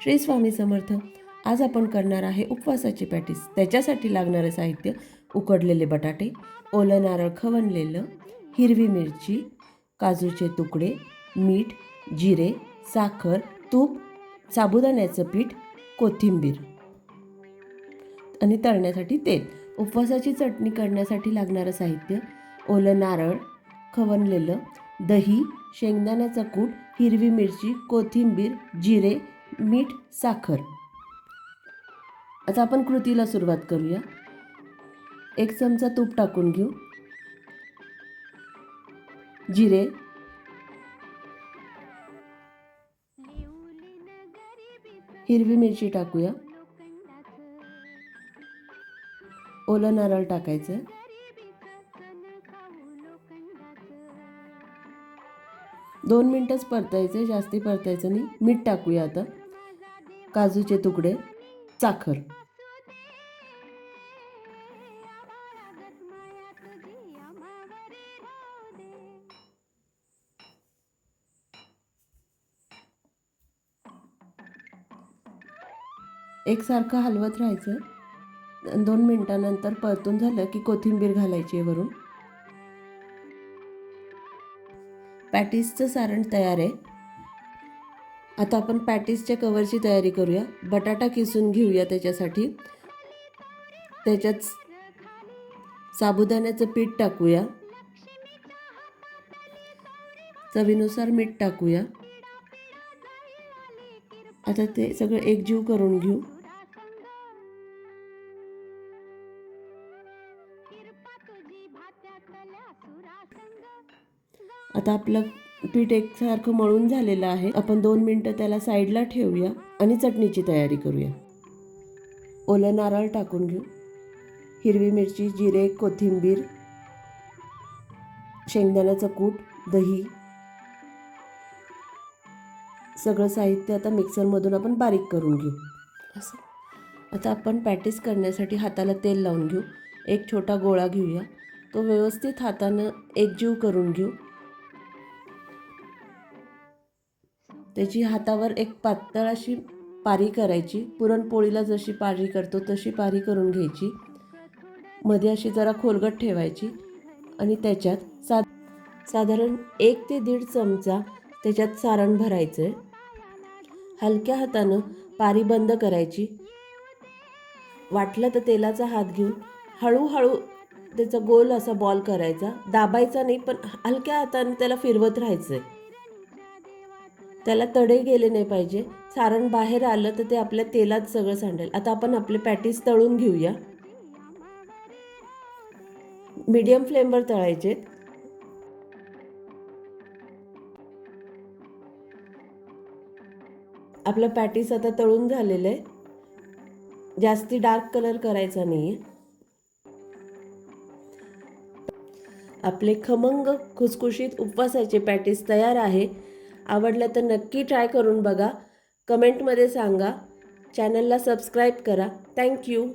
श्री स्वामी समर्थ। आज आपण करणार आहे उपवासाची पॅटीस। त्याच्यासाठी लागणारे साहित्य: उकडलेले बटाटे, ओलं नारळ खवणलेलं, हिरवी मिरची, काजूचे तुकडे, मीठ, जिरे, साखर, तूप, साबुदाण्याचं पीठ, कोथिंबीर आणि तळण्यासाठी तेल। उपवासाची चटणी करण्यासाठी लागणारं साहित्य: ओलं नारळ खवणलेलं, दही, शेंगदाण्याचा कूट, हिरवी मिरची, कोथिंबीर, जिरे, मीठ, साखर। आता आपण कृतीला सुरुवात करूया। 1 चमचा तूप टाकून घेऊ, जिरे, हिरवी मिरची टाकूया, ओलं नारळ टाकायचं, दोन मिनिटच परतायचे, जास्ती परतायचं नाही। मीठ टाकूया आता, काजूचे तुकडे, साखर। एकसारखं हलवत राहायचं। 2 मिनिटांनंतर परतून झालं की कोथिंबीर घालायची वरून। पॅटीसचं सारण तयार आहे। आता आपण पॅटीसच्या कवरची तयारी करूया। बटाटा किसून घेऊया, त्याच्यासाठी त्याच्यात साबुदाण्याचं पीठ टाकूया, चवीनुसार मीठ टाकूया। आता ते सगळं एकजीव करून घेऊ। आता आपलं पीठ एकसारखं मळून झालेलं आहे। आपण 2 मिनिटं त्याला साईडला ठेवूया आणि चटणीची तयारी करूया। ओलं नारळ टाकून घेऊ, हिरवी मिरची, जिरे, कोथिंबीर, शेंगदाण्याचं कूट, दही, सगळं साहित्य आता मिक्सरमधून आपण बारीक करून घेऊ। असं आता आपण पॅटीस करण्यासाठी हाताला तेल लावून घेऊ। एक छोटा गोळा घेऊया, तो व्यवस्थित हातानं एकजीव करून घेऊ। त्याची हातावर एक पातळ अशी पारी करायची। पुरणपोळीला जशी पारी करतो तशी पारी करून घ्यायची। मध्ये अशी जरा खोलगट ठेवायची आणि त्याच्यात साधारण 1 ते 1.5 चमचा त्याच्यात सारण भरायचं आहे। हलक्या हातानं पारी बंद करायची। वाटलं तर तेलाचा हात घेऊन हळूहळू त्याचा गोल असा बॉल करायचा, दाबायचा नाही, पण हलक्या हाताने त्याला फिरवत राहायचं आहे। त्याला तडे गेले नाही पाहिजे। सारण बाहेर आलं तर ते आपल्या तेलात सगळं सांडेल। आता आपण आपले पॅटीस तळून घेऊया। मीडियम फ्लेमवर तळायचे। आपलं पॅटीस आता तळून झालेलं आहे। जास्ती डार्क कलर करायचा नाही आहे। आपले खमंग खुसखुशीत उपवासाचे पॅटीस तयार आहे। आवडलं तर नक्की ट्राय करून बघा। कमेंटमध्ये सांगा। चॅनलला सबस्क्राईब करा। थँक्यू।